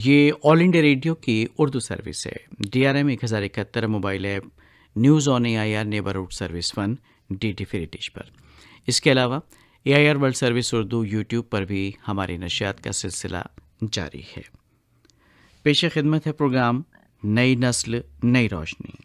یہ آل India Radio کی Urdu service ہے۔ DRM 1071 mobile app, news on AIR neighbourhood service 1 DT free dish پر۔ اس کے علاوہ AIR world service Urdu YouTube پر بھی ہماری نشریات کا سلسلہ جاری ہے۔ پیش خدمت ہے پروگرام نئی نسل نئی روشنی۔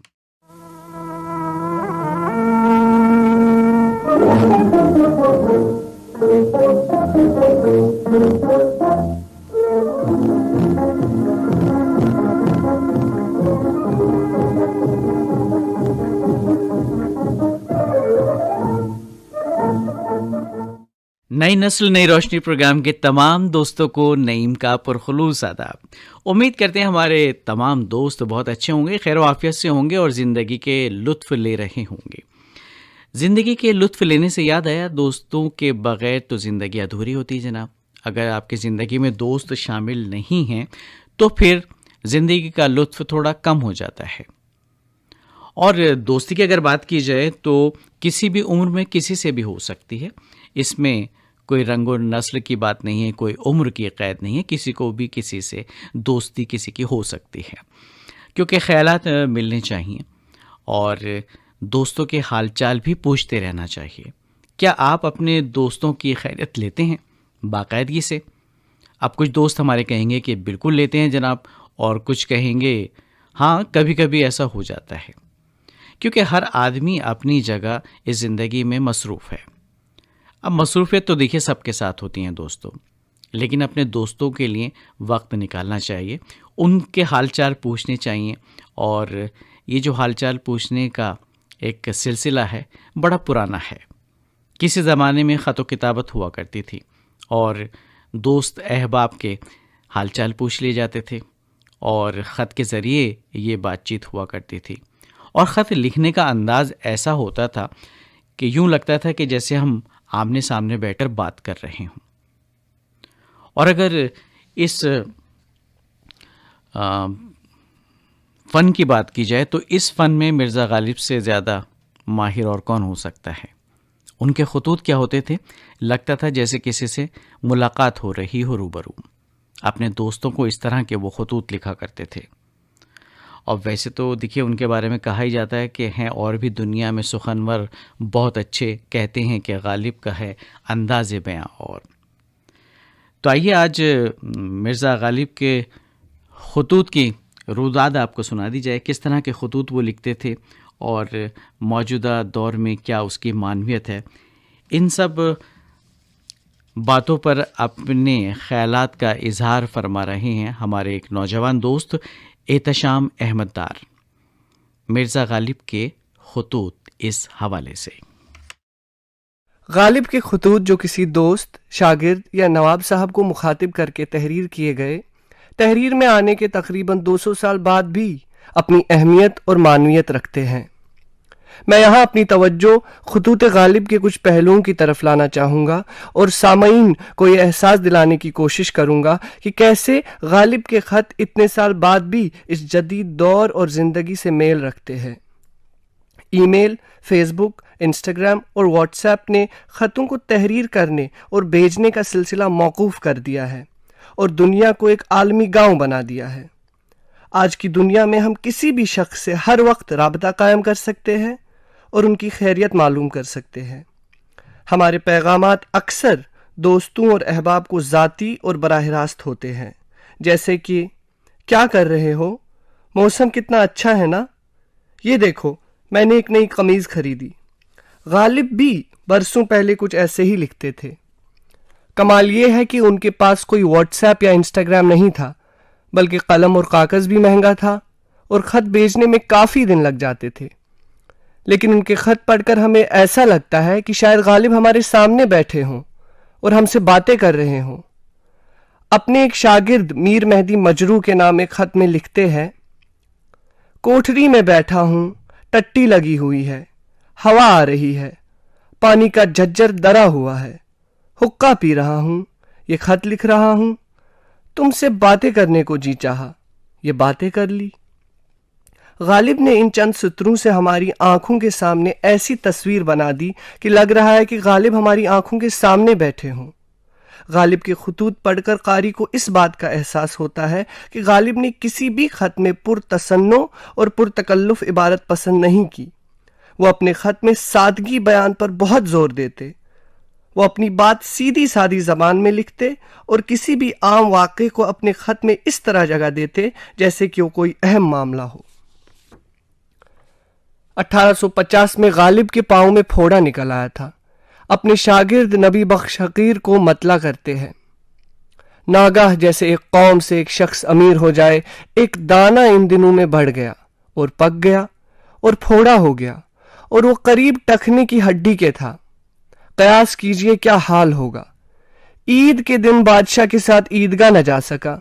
نئی نسل نئی روشنی پروگرام کے تمام دوستوں کو نعیم کا پرخلوص آداب۔ امید کرتے ہیں ہمارے تمام دوست بہت اچھے ہوں گے، خیر و عافیت سے ہوں گے اور زندگی کے لطف لے رہے ہوں گے۔ زندگی کے لطف لینے سے یاد آیا، دوستوں کے بغیر تو زندگی ادھوری ہوتی ہے جناب۔ اگر آپ کی زندگی میں دوست شامل نہیں ہیں تو پھر زندگی کا لطف تھوڑا کم ہو جاتا ہے۔ اور دوستی کی اگر بات کی جائے تو کسی بھی عمر میں کسی سے بھی ہو سکتی ہے، اس میں کوئی رنگ و نسل کی بات نہیں ہے، کوئی عمر کی قید نہیں ہے، کسی کو بھی کسی سے دوستی کسی کی ہو سکتی ہے، کیونکہ خیالات ملنے چاہیے اور دوستوں کے حال چال بھی پوچھتے رہنا چاہیے۔ کیا آپ اپنے دوستوں کی خیریت لیتے ہیں باقاعدگی سے؟ اب کچھ دوست ہمارے کہیں گے کہ بالکل لیتے ہیں جناب، اور کچھ کہیں گے ہاں کبھی کبھی ایسا ہو جاتا ہے، کیونکہ ہر آدمی اپنی جگہ اس زندگی میں مصروف ہے۔ اب مصروفیت تو دیکھیے سب کے ساتھ ہوتی ہیں دوستوں، لیکن اپنے دوستوں کے لیے وقت نکالنا چاہیے، ان کے حال چال پوچھنے چاہیے، اور یہ جو حال چال پوچھنے کا ایک سلسلہ ہے بڑا پرانا ہے۔ کسی زمانے میں خط و کتابت ہوا کرتی تھی اور دوست احباب کے حال چال پوچھ لیے جاتے تھے، اور خط کے ذریعے یہ بات چیت ہوا کرتی تھی، اور خط لکھنے کا انداز ایسا ہوتا تھا کہ یوں لگتا تھا کہ جیسے ہم آمنے سامنے بیٹھ کر بات کر رہے ہوں۔ اور اگر اس فن کی بات کی جائے تو اس فن میں مرزا غالب سے زیادہ ماہر اور کون ہو سکتا ہے۔ ان کے خطوط کیا ہوتے تھے، لگتا تھا جیسے کسی سے ملاقات ہو رہی ہو روبرو۔ اپنے دوستوں کو اس طرح کے وہ خطوط لکھا کرتے تھے۔ اور ویسے تو دیکھیے ان کے بارے میں کہا ہی جاتا ہے کہ ہیں اور بھی دنیا میں سخنور بہت اچھے، کہتے ہیں کہ غالب کا ہے انداز بیاں اور۔ تو آئیے آج مرزا غالب کے خطوط کی روداد آپ کو سنا دی جائے، کس طرح کے خطوط وہ لکھتے تھے اور موجودہ دور میں کیا اس کی معنویت ہے۔ ان سب باتوں پر اپنے خیالات کا اظہار فرما رہے ہیں ہمارے ایک نوجوان دوست احتشام احمد دار۔ مرزا غالب کے خطوط اس حوالے سے۔ غالب کے خطوط جو کسی دوست، شاگرد یا نواب صاحب کو مخاطب کر کے تحریر کیے گئے، تحریر میں آنے کے تقریباً 200 سال بعد بھی اپنی اہمیت اور معنویت رکھتے ہیں۔ میں یہاں اپنی توجہ خطوط غالب کے کچھ پہلوؤں کی طرف لانا چاہوں گا اور سامعین کو یہ احساس دلانے کی کوشش کروں گا کہ کیسے غالب کے خط اتنے سال بعد بھی اس جدید دور اور زندگی سے میل رکھتے ہیں۔ ای میل، فیس بک، انسٹاگرام اور واٹس ایپ نے خطوں کو تحریر کرنے اور بھیجنے کا سلسلہ موقوف کر دیا ہے اور دنیا کو ایک عالمی گاؤں بنا دیا ہے۔ آج کی دنیا میں ہم کسی بھی شخص سے ہر وقت رابطہ قائم کر سکتے ہیں اور ان کی خیریت معلوم کر سکتے ہیں۔ ہمارے پیغامات اکثر دوستوں اور احباب کو ذاتی اور براہ راست ہوتے ہیں، جیسے کہ کیا کر رہے ہو، موسم کتنا اچھا ہے نا، یہ دیکھو میں نے ایک نئی قمیض خریدی۔ غالب بھی برسوں پہلے کچھ ایسے ہی لکھتے تھے۔ کمال یہ ہے کہ ان کے پاس کوئی واٹس ایپ یا انسٹاگرام نہیں تھا، بلکہ قلم اور کاغذ بھی مہنگا تھا اور خط بھیجنے میں کافی دن لگ جاتے تھے۔ لیکن ان کے خط پڑھ کر ہمیں ایسا لگتا ہے کہ شاید غالب ہمارے سامنے بیٹھے ہوں اور ہم سے باتیں کر رہے ہوں۔ اپنے ایک شاگرد میر مہدی مجروح کے نام ایک خط میں لکھتے ہیں، کوٹھری میں بیٹھا ہوں، ٹٹی لگی ہوئی ہے، ہوا آ رہی ہے، پانی کا جھجر درا ہوا ہے، حقہ پی رہا ہوں، یہ خط لکھ رہا ہوں، تم سے باتیں کرنے کو جی چاہا، یہ باتیں کر لی۔ غالب نے ان چند سطروں سے ہماری آنکھوں کے سامنے ایسی تصویر بنا دی کہ لگ رہا ہے کہ غالب ہماری آنکھوں کے سامنے بیٹھے ہوں۔ غالب کے خطوط پڑھ کر قاری کو اس بات کا احساس ہوتا ہے کہ غالب نے کسی بھی خط میں پرتصنع اور پرتکلف عبارت پسند نہیں کی۔ وہ اپنے خط میں سادگی بیان پر بہت زور دیتے۔ وہ اپنی بات سیدھی سادی زبان میں لکھتے اور کسی بھی عام واقعے کو اپنے خط میں اس طرح جگہ دیتے جیسے کہ وہ کوئی اہم معاملہ ہو۔ 1850 میں غالب کے پاؤں میں پھوڑا نکل آیا تھا۔ اپنے شاگرد نبی بخش حقیر کو مطلع کرتے ہیں، ناگاہ جیسے ایک قوم سے ایک شخص امیر ہو جائے، ایک دانہ ان دنوں میں بڑھ گیا اور پک گیا اور پھوڑا ہو گیا اور وہ قریب ٹخنے کی ہڈی کے تھا۔ قیاس کیجئے کیا حال ہوگا۔ عید کے دن بادشاہ کے ساتھ عیدگاہ نہ جا سکا،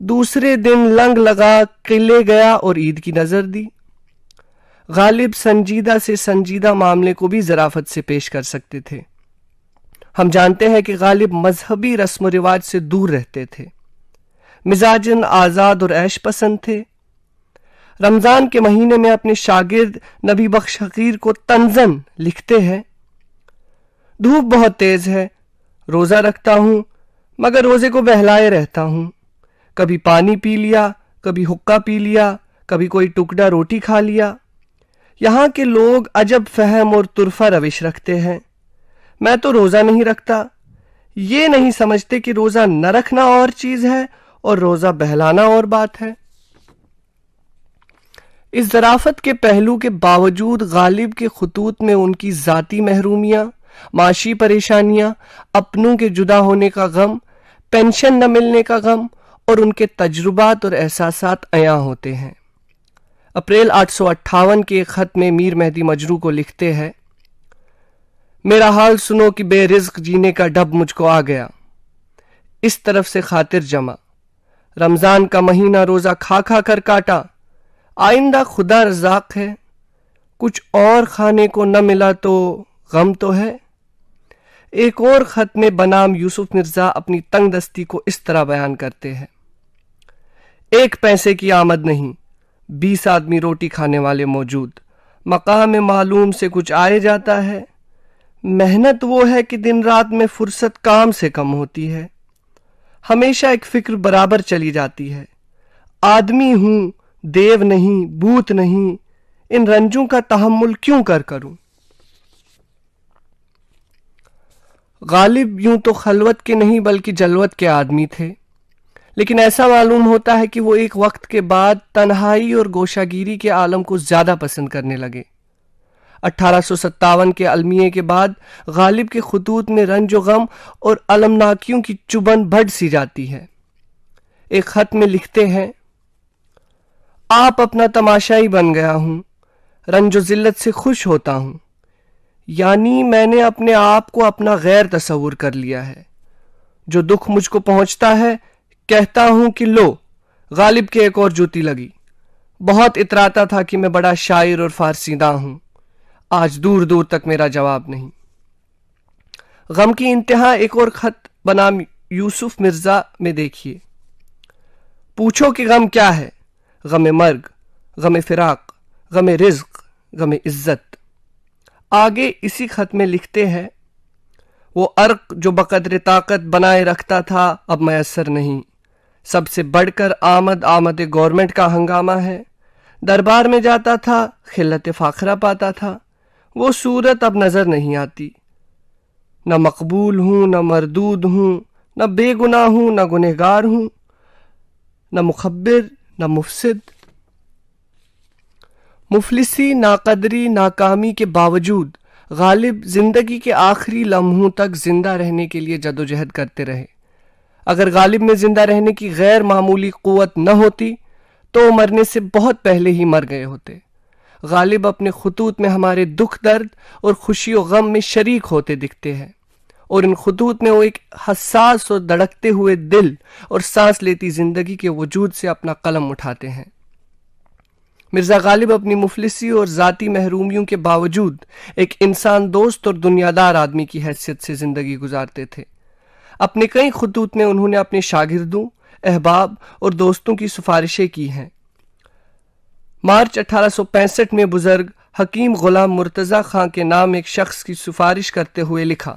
دوسرے دن لنگ لگا قلعے گیا اور عید کی نظر دی۔ غالب سنجیدہ سے سنجیدہ معاملے کو بھی ظرافت سے پیش کر سکتے تھے۔ ہم جانتے ہیں کہ غالب مذہبی رسم و رواج سے دور رہتے تھے، مزاجن آزاد اور عیش پسند تھے۔ رمضان کے مہینے میں اپنے شاگرد نبی بخش حقیر کو طنزاً لکھتے ہیں، دھوپ بہت تیز ہے، روزہ رکھتا ہوں مگر روزے کو بہلائے رہتا ہوں، کبھی پانی پی لیا، کبھی حقہ پی لیا، کبھی کوئی ٹکڑا روٹی کھا لیا۔ یہاں کے لوگ عجب فہم اور طرفہ روش رکھتے ہیں، میں تو روزہ نہیں رکھتا، یہ نہیں سمجھتے کہ روزہ نہ رکھنا اور چیز ہے اور روزہ بہلانا اور بات ہے۔ اس ظرافت کے پہلو کے باوجود غالب کے خطوط میں ان کی ذاتی محرومیاں، معاشی پریشانیاں، اپنوں کے جدا ہونے کا غم، پینشن نہ ملنے کا غم اور ان کے تجربات اور احساسات عیاں ہوتے ہیں۔ اپریل 858 کے ایک خط میں میر مہدی مجروح کو لکھتے ہیں، میرا حال سنو کہ بے رزق جینے کا ڈب مجھ کو آ گیا، اس طرف سے خاطر جمع، رمضان کا مہینہ روزہ کھا کھا کر کاٹا، آئندہ خدا رزاق ہے، کچھ اور کھانے کو نہ ملا تو غم تو ہے۔ ایک اور خط میں بنام یوسف مرزا اپنی تنگ دستی کو اس طرح بیان کرتے ہیں، ایک پیسے کی آمد نہیں، 20 آدمی روٹی کھانے والے موجود، مقام معلوم سے کچھ آئے جاتا ہے، محنت وہ ہے کہ دن رات میں فرصت کام سے کم ہوتی ہے، ہمیشہ ایک فکر برابر چلی جاتی ہے، آدمی ہوں دیو نہیں بھوت نہیں، ان رنجوں کا تحمل کیوں کروں۔ غالب یوں تو خلوت کے نہیں بلکہ جلوت کے آدمی تھے، لیکن ایسا معلوم ہوتا ہے کہ وہ ایک وقت کے بعد تنہائی اور گوشہ گیری کے عالم کو زیادہ پسند کرنے لگے۔ 1857 کے المیے کے بعد غالب کے خطوط میں رنج و غم اور المناکیوں کی چبن بڑھ سی جاتی ہے۔ ایک خط میں لکھتے ہیں، آپ اپنا تماشائی بن گیا ہوں، رنج و ذلت سے خوش ہوتا ہوں، یعنی میں نے اپنے آپ کو اپنا غیر تصور کر لیا ہے، جو دکھ مجھ کو پہنچتا ہے کہتا ہوں کہ لو غالب کے ایک اور جوتی لگی، بہت اتراتا تھا کہ میں بڑا شاعر اور فارسی داں ہوں، آج دور دور تک میرا جواب نہیں۔ غم کی انتہا ایک اور خط بنام یوسف مرزا میں دیکھیے، پوچھو کہ غم کیا ہے، غم مرگ، غم فراق، غم رزق، غم عزت۔ آگے اسی خط میں لکھتے ہیں، وہ عرق جو بقدر طاقت بنائے رکھتا تھا اب میسر نہیں، سب سے بڑھ کر آمد گورنمنٹ کا ہنگامہ ہے، دربار میں جاتا تھا خلت فاخرہ پاتا تھا، وہ صورت اب نظر نہیں آتی، نہ مقبول ہوں نہ مردود ہوں، نہ بے گناہ ہوں نہ گنہگار ہوں، نہ مخبر نہ مفسد۔ مفلسی، ناقدری، ناکامی کے باوجود غالب زندگی کے آخری لمحوں تک زندہ رہنے کے لیے جدوجہد کرتے رہے۔ اگر غالب میں زندہ رہنے کی غیر معمولی قوت نہ ہوتی تو وہ مرنے سے بہت پہلے ہی مر گئے ہوتے۔ غالب اپنے خطوط میں ہمارے دکھ درد اور خوشی و غم میں شریک ہوتے دکھتے ہیں، اور ان خطوط میں وہ ایک حساس اور دھڑکتے ہوئے دل اور سانس لیتی زندگی کے وجود سے اپنا قلم اٹھاتے ہیں۔ مرزا غالب اپنی مفلسی اور ذاتی محرومیوں کے باوجود ایک انسان دوست اور دنیادار آدمی کی حیثیت سے زندگی گزارتے تھے۔ اپنے کئی خطوط میں انہوں نے اپنے شاگردوں، احباب اور دوستوں کی سفارشیں کی ہیں۔ مارچ 1865 میں بزرگ حکیم غلام مرتضی خان کے نام ایک شخص کی سفارش کرتے ہوئے لکھا،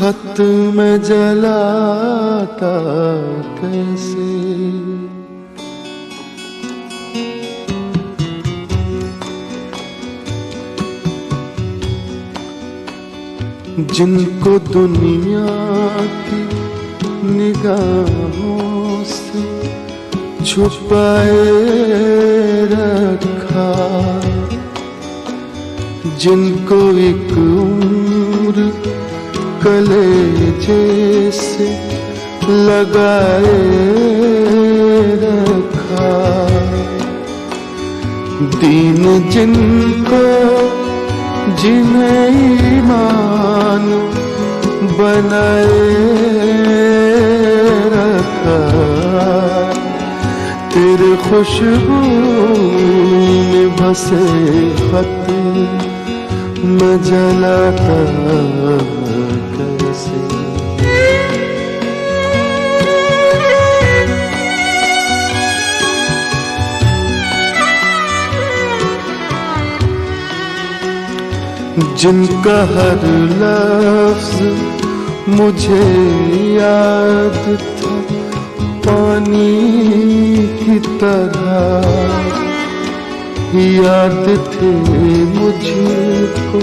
خط میں جلاتا کیسے. جن کو دنیا کی نگاہوں سے چھپائے رکھا, جن کو ایک عمر کلیجے سے لگائے رکھا, دین جن کو جنہیں ایمان بنائے رکھا, تیرے خوشبو میں بسے خط میں جلاتا کیسے. جن کا ہر لفظ مجھے یاد تھا پانی کی طرح, یاد تھے مجھے کو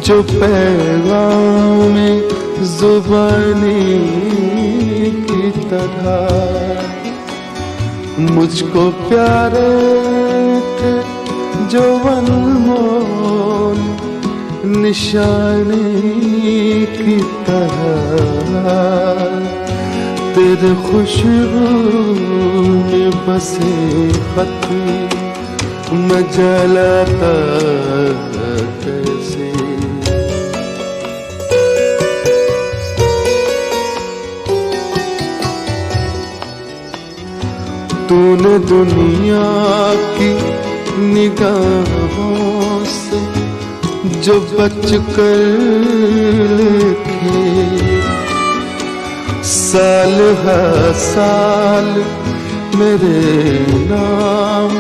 جو پیغام زبانی کی طرح, مجھ کو پیارے تھے جو انمول نشانی کی طرح, تیرے خوشبو میں بسے خط میں جلاتا کیسے. تو نے دنیا کی نگاہوں سے جو بچ کر لکھے, سال ہر سال میرے نام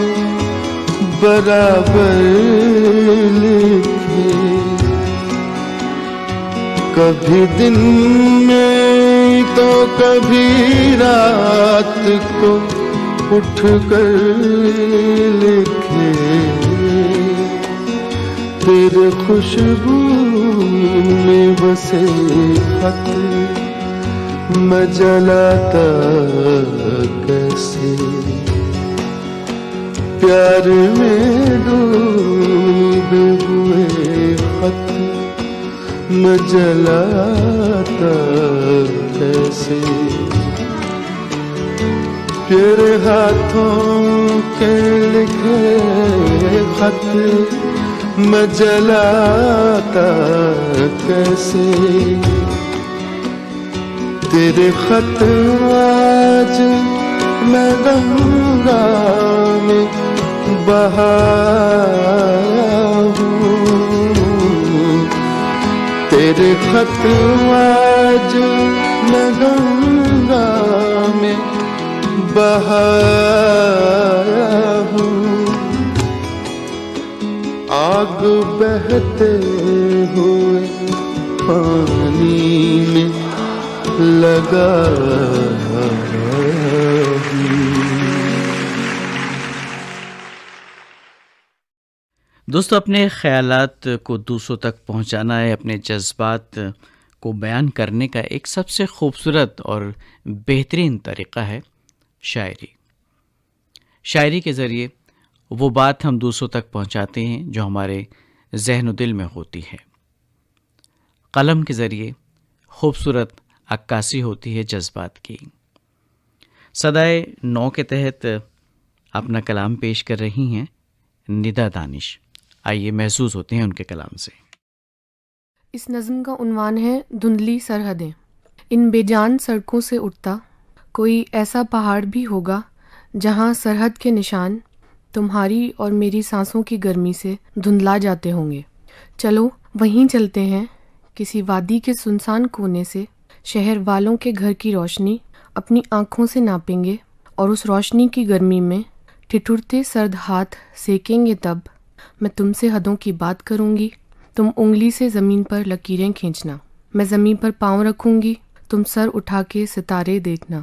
برابر لکھے, کبھی دن میں تو کبھی رات کو اٹھ کر لکھے, تیرے خوشبو میں بسے خط میں جلاتا کیسے. پیار میں ڈوبے ہوئے خط میں جلاتا کیسے. تیرے ہاتھوں کے لکھے خط میں جلاتا کیسے. تیرے خط آج میں گنگا میں بہا ہوں, تیرے خط آج میں گنگا میں بہا ہوں, آگ بہتے ہوئے پانی میں لگا دوستو, اپنے خیالات کو دوسروں تک پہنچانا ہے, اپنے جذبات کو بیان کرنے کا ایک سب سے خوبصورت اور بہترین طریقہ ہے شاعری. شاعری کے ذریعے وہ بات ہم دوسروں تک پہنچاتے ہیں جو ہمارے ذہن و دل میں ہوتی ہے. قلم کے ذریعے خوبصورت عکاسی ہوتی ہے جذبات کی. صدائے نو کے تحت اپنا کلام پیش کر رہی ہیں ندا دانش. آئیے محسوس ہوتے ہیں ان کے کلام سے. اس نظم کا عنوان ہے دھندلی سرحدیں. ان بے جان سڑکوں سے اٹھتا کوئی ایسا پہاڑ بھی ہوگا جہاں سرحد کے نشان تمہاری اور میری سانسوں کی گرمی سے دھندلا جاتے ہوں گے. چلو وہیں چلتے ہیں, کسی وادی کے سنسان کونے سے شہر والوں کے گھر کی روشنی اپنی آنکھوں سے ناپیں گے, اور اس روشنی کی گرمی میں ٹھٹھرتے سرد ہاتھ سیکیں گے. تب میں تم سے حدوں کی بات کروں گی, تم انگلی سے زمین پر لکیریں کھینچنا. میں زمین پر پاؤں رکھوں گی، تم سر اٹھا کے ستارے دیکھنا۔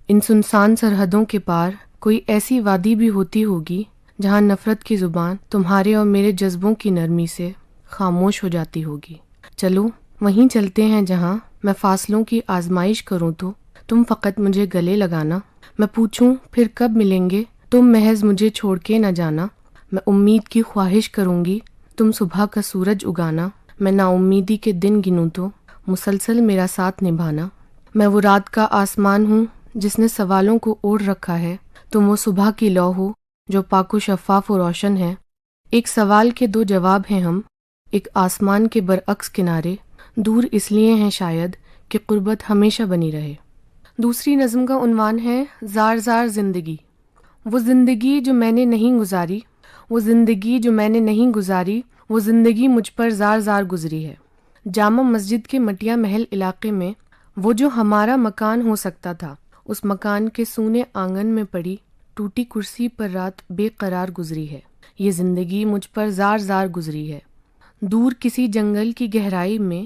ان سنسان سرحدوں کے پار کوئی ایسی وادی بھی ہوتی ہوگی جہاں نفرت کی زبان تمہارے اور میرے جذبوں کی نرمی سے خاموش ہو جاتی ہوگی۔ چلو وہیں چلتے ہیں جہاں میں فاصلوں کی آزمائش کروں تو تم فقط مجھے گلے لگانا، میں پوچھوں پھر کب ملیں گے، تم محض مجھے چھوڑ کے نہ جانا، میں امید کی خواہش کروں گی، تم صبح کا سورج اگانا، میں نا امیدی کے دن گنوں تو مسلسل میرا ساتھ نبھانا، میں وہ رات کا آسمان ہوں جس نے سوالوں کو اوڑھ رکھا ہے، تم وہ صبح کی لو ہو جو پاک و شفاف و روشن ہے۔ ایک سوال کے دو جواب ہیں ہم، ایک آسمان کے برعکس کنارے، دور اس لیے ہیں شاید کہ قربت ہمیشہ بنی رہے۔ دوسری نظم کا عنوان ہے زار زار زندگی۔ وہ زندگی جو میں نے نہیں گزاری، وہ زندگی جو میں نے نہیں گزاری، وہ زندگی مجھ پر زار زار گزری ہے۔ جامع مسجد کے مٹیا محل علاقے میں وہ جو ہمارا مکان ہو سکتا تھا، اس مکان کے سونے آنگن میں پڑی ٹوٹی کرسی پر رات بے قرار گزری ہے۔ یہ زندگی مجھ پر زار زار گزری ہے۔ دور کسی جنگل کی گہرائی میں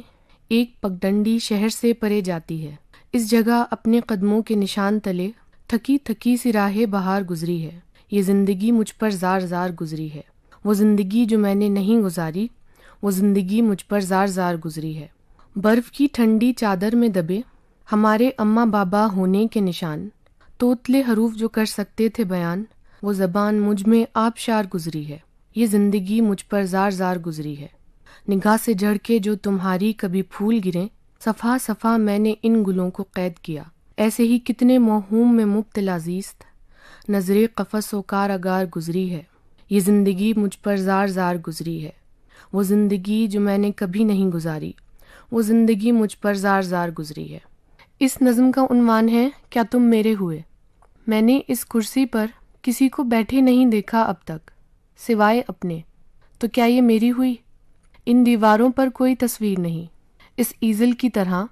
ایک پگڈنڈی شہر سے پرے جاتی ہے، اس جگہ اپنے قدموں کے نشان تلے تھکی تھکی سی راہ بہار گزری ہے۔ یہ زندگی مجھ پر زار زار گزری ہے۔ وہ زندگی جو میں نے نہیں گزاری، وہ زندگی مجھ پر زار زار گزری ہے۔ برف کی ٹھنڈی چادر میں دبے ہمارے اماں بابا ہونے کے نشان، توتلے حروف جو کر سکتے تھے بیان، وہ زبان مجھ میں آبشار گزری ہے۔ یہ زندگی مجھ پر زار زار گزری ہے۔ نگاہ سے جھڑ کے جو تمہاری کبھی پھول گریں، صفحہ صفحہ میں نے ان گلوں کو قید کیا۔ ایسے ہی کتنے موہوم میں مبتلا زیست، نظر قفس و کار اگار گزری ہے۔ یہ زندگی مجھ پر زار زار گزری ہے۔ وہ زندگی جو میں نے کبھی نہیں گزاری، وہ زندگی مجھ پر زار زار گزری ہے۔ اس نظم کا عنوان ہے کیا تم میرے ہوئے۔ میں نے اس کرسی پر کسی کو بیٹھے نہیں دیکھا اب تک سوائے اپنے، تو کیا یہ میری ہوئی؟ ان دیواروں پر کوئی تصویر نہیں، اس ایزل کی طرح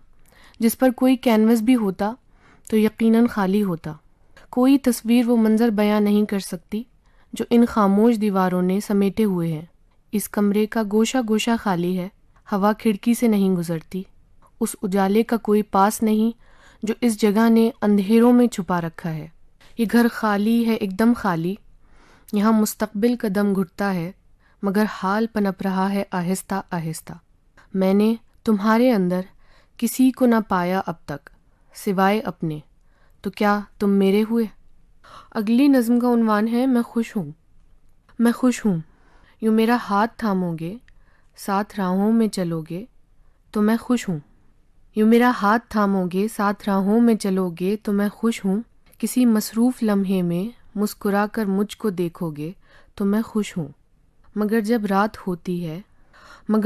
جس پر کوئی کینوس بھی ہوتا تو یقیناً خالی ہوتا۔ کوئی تصویر وہ منظر بیاں نہیں کر سکتی جو ان خاموش دیواروں نے سمیٹے ہوئے ہیں۔ اس کمرے کا گوشہ گوشہ خالی ہے، ہوا کھڑکی سے نہیں گزرتی، اس اجالے کا کوئی پاس نہیں جو اس جگہ نے اندھیروں میں چھپا رکھا ہے۔ یہ گھر خالی ہے، ایک دم خالی، یہاں مستقبل کا دم گھٹتا ہے مگر حال پنپ رہا ہے آہستہ آہستہ۔ میں نے تمہارے اندر کسی کو نہ پایا اب تک سوائے اپنے، تو کیا تم میرے ہوئے۔ اگلی نظم کا عنوان ہے میں خوش ہوں۔ میں خوش ہوں، یوں میرا ہاتھ تھامو گے، ساتھ راہوں میں چلو گے تو میں خوش ہوں۔ یوں میرا ہاتھ تھامو گے، ساتھ راہوں میں چلو گے تو میں خوش ہوں۔ کسی مصروف لمحے میں مسکرا کر مجھ کو دیکھو گے تو میں خوش ہوں۔ مگر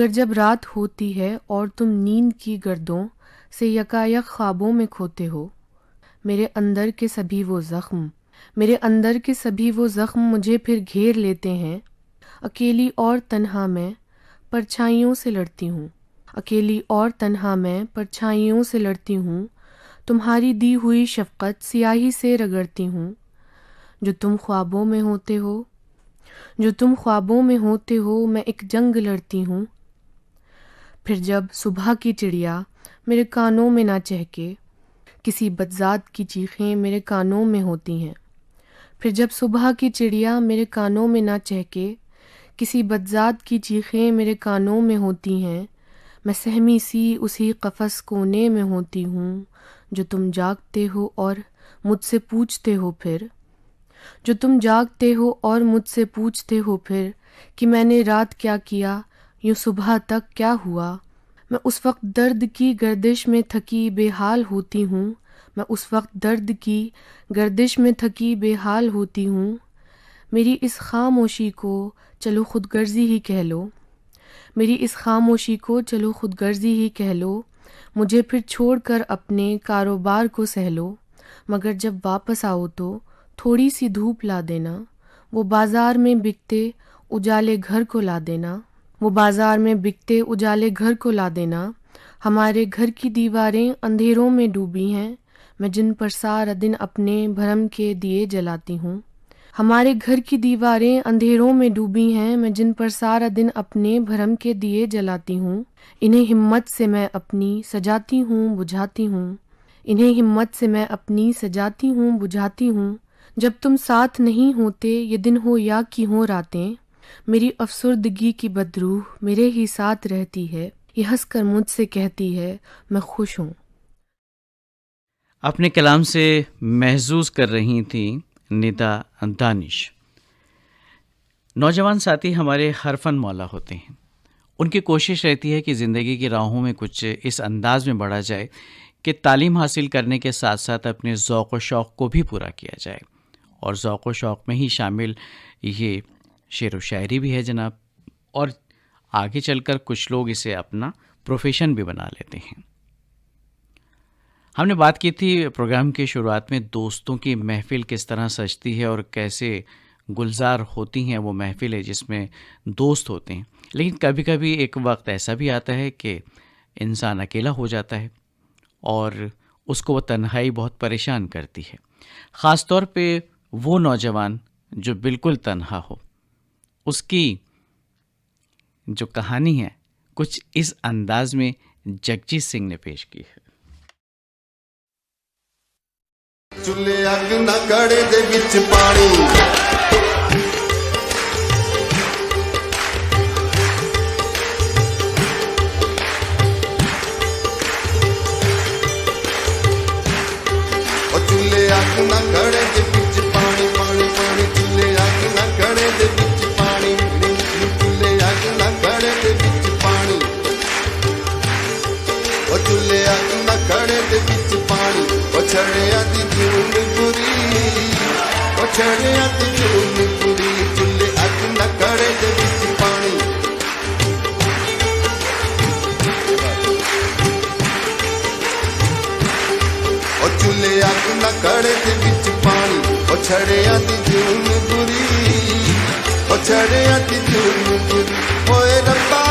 جب رات ہوتی ہے اور تم نیند کی گردوں سے یکایک خوابوں میں کھوتے ہو، میرے اندر کے سبھی وہ زخم مجھے پھر گھیر لیتے ہیں۔ اکیلی اور تنہا میں پرچھائیوں سے لڑتی ہوں، اکیلی اور تنہا میں پرچھائیوں سے لڑتی ہوں، تمہاری دی ہوئی شفقت سیاہی سے رگڑتی ہوں۔ جو تم خوابوں میں ہوتے ہو میں ایک جنگ لڑتی ہوں۔ پھر جب صبح کی چڑیا میرے کانوں میں نہ چہکے، کسی بدذات کی چیخیں میرے کانوں میں ہوتی ہیں۔ پھر جب صبح کی چڑیا میرے کانوں میں نہ چہکے، کسی بدذات کی چیخیں میرے کانوں میں ہوتی ہیں، میں سہمی سی اسی قفس کونے میں ہوتی ہوں جو تم جاگتے ہو اور مجھ سے پوچھتے ہو پھر کہ میں نے رات کیا کیا، یوں صبح تک کیا ہوا۔ میں اس وقت درد کی گردش میں تھکی بے حال ہوتی ہوں، میری اس خاموشی کو چلو خود غرضی ہی کہہ لو، مجھے پھر چھوڑ کر اپنے کاروبار کو سہلو، مگر جب واپس آؤ تو تھوڑی سی دھوپ لا دینا، وہ بازار میں بکتے اجالے گھر کو لا دینا، ہمارے گھر کی دیواریں اندھیروں میں ڈوبی ہیں، میں جن پر سارا دن اپنے بھرم کے دیے جلاتی ہوں، ہمارے گھر کی دیواریں اندھیروں میں ڈوبی ہیں، میں جن پر سارا دن اپنے بھرم کے دیے جلاتی ہوں، انہیں ہمت سے میں اپنی سجاتی ہوں بجھاتی ہوں، انہیں ہمت سے میں اپنی سجاتی ہوں بجھاتی ہوں۔ جب تم ساتھ نہیں ہوتے، یہ دن ہو یا کی ہوں راتیں، میری افسردگی کی بدروح میرے ہی ساتھ رہتی ہے، یہ ہنس کر مجھ سے کہتی ہے میں خوش ہوں۔ اپنے کلام سے محظوظ کر رہی تھیں ندا دانش۔ نوجوان ساتھی ہمارے ہر فن مولا ہوتے ہیں، ان کی کوشش رہتی ہے کہ زندگی کی راہوں میں کچھ اس انداز میں بڑھا جائے کہ تعلیم حاصل کرنے کے ساتھ ساتھ اپنے ذوق و شوق کو بھی پورا کیا جائے، اور ذوق و شوق میں ہی شامل یہ شعر و شاعری بھی ہے جناب، اور آگے چل کر کچھ لوگ اسے اپنا پروفیشن بھی بنا لیتے ہیں۔ ہم نے بات کی تھی پروگرام کی شروعات میں دوستوں کی محفل کس طرح سجتی ہے اور کیسے گلزار ہوتی ہیں وہ محفلیں جس میں دوست ہوتے ہیں، لیکن کبھی کبھی ایک وقت ایسا بھی آتا ہے کہ انسان اکیلا ہو جاتا ہے اور اس کو وہ تنہائی بہت پریشان کرتی ہے، خاص طور پہ وہ نوجوان جو بالکل تنہا ہو۔ اس کی جو کہانی ہے کچھ اس انداز میں جگجیت سنگھ نے پیش کی ہے۔ چولہے اگ نہ کڑے دے وچ پانی، او چولہے اگ نہ کڑے دے وچ پانی، پانی پانی چولہے اگ نہ کڑے دے وچ پانی، چولہے اگ نہ کڑے دے وچ پانی، او چولہے اگ نہ کڑے دے وچ پانی، او چھڑیاں دی جون پوری، او چھڑیاں دی جون پوری، چولہے اگ نہ کڑے دے وچ پانی۔ او چولہے اگ نہ کڑے دے وچ پانی، او چھڑیاں دی جون پوری، او چھڑیاں دی جون پوری، اوے ربا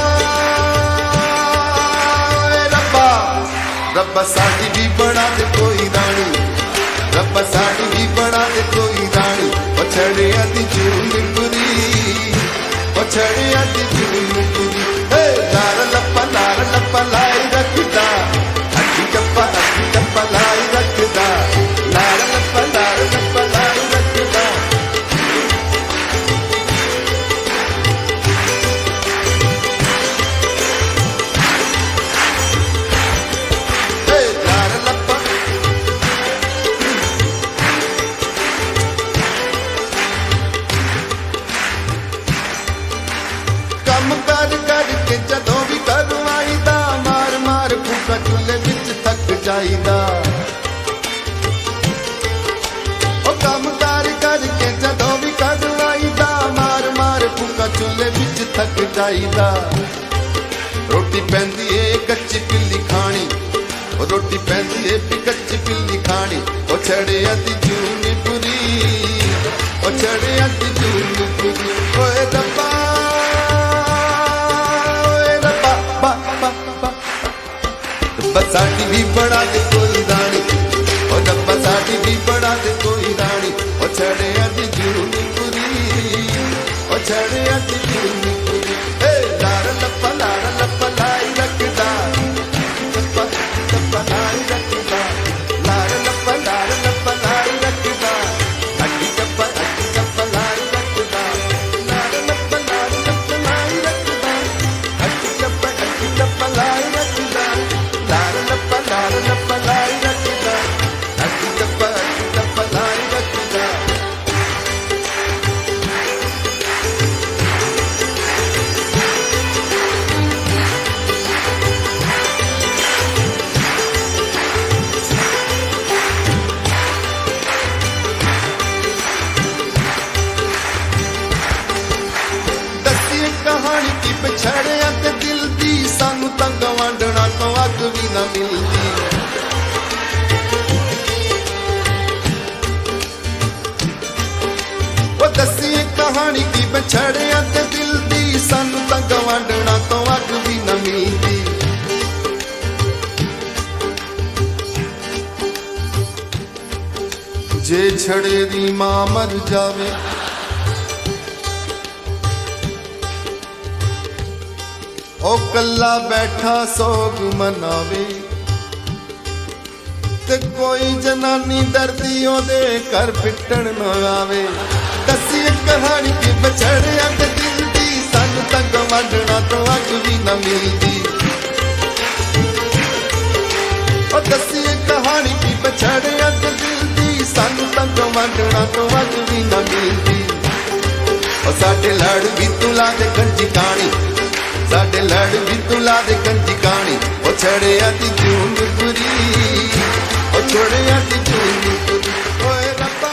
ربا ساڈی بھی بنا دے کوئی رانی، ربا ساڈی بھی بنا دے کوئی رانی، او چھڑیاں دی جون پوری، او چھڑیاں دی جون پوری، اے لار لپا لائی رکھدا، اکھی ٹپا لائی رکھدا، لار لپا لائی رکھدا، کم کر کر کے جدوں بھی گھروں آئی دا، مار مار پھوکا چولہے وچ تھک جائی دا، او کم کر کر کے جدوں بھی گھروں آئی دا، مار مار پھوکا چولہے وچ تھک جائی دا، روٹی پیندی اے کچی پلی کھانی، او روٹی پیندی اے کچی پلی کھانی، او چھڑیاں دی جون پوری، او چھڑیاں دی جون پوری، اوے ربا ساڈی بھی بڑا دے کوئی رانی، او ربا ساڈی بھی بڑا دے کوئی رانی، او چھڑیاں دی جون پوری، او چھڑیاں دی جون پوری، اے لار لپا لائی رکھدا، لپا لائی رکھدا، لار لپا لائی رکھدا، اڈی ٹپا لائی رکھدا، لار لپا لائی رکھدا، اڈی ٹپا لائی رکھدا، لار لپا لائی رکھدا، اڈی ٹپا لائی رکھدا۔ دسی کہانی کی پچھڑیاں تے دل دی، سانو تاں گوانڈنا تو اگ بھی نہ ملدی، وہ دسی کہانی کی پچھڑیاں تے دل دی، سانو تاں گوانڈنا تو اگ بھی نہ ملدی، جے چھڑے دی ماں مر جاوے ਉਹ ਕੱਲਾ ਬੈਠਾ ਸੋਗ ਮਨਾਵੇ ਤੇ ਕੋਈ ਜਨਾਨੀ ਦਰਦੀ ਉਹਦੇ ਘਰ ਪਿੱਟਣ ਨਾ ਆਵੇ ਦੱਸੀ ਕਹਾਣੀ ਕਿ ਵਿਛੜਿਆ ਤੇ ਦਿਲ ਦੀ ਸਾਨੂੰ ਤਾਂ ਗਵਾਂਢਣਾ ਤੋਂ ਅੱਗ ਵੀ ਨਾ ਮਿਲਦੀ ਉਹ ਦੱਸੀ ਕਹਾਣੀ ਕਿ ਵਿਛੜਿਆ ਤੇ ਦਿਲ ਦੀ ਸਾਨੂੰ ਤਾਂ ਗਵਾਂਢਣਾ ਤੋਂ ਅੱਗ ਵੀ ਨਾ ਮਿਲਦੀ ਉਹ ਸਾਡੇ ਲੜ ਵੀ ਤੂੰ ਲਾ ਦੇ ਕੰਜੀ ਕਾਣੀ ਸਾਡੇ ਲੜ ਵੀ ਤੂੰ ਲਾ ਦੇ ਕੰਜੀ ਕਾਣੀ ਉਹ ਛੜਿਆ ਦੀ ਜੂਨ ਪੁਰੀ ਉਹ ਛੜਿਆ ਦੀ ਜੂਨ ਪੁਰੀ ਓਏ ਰੱਬਾ।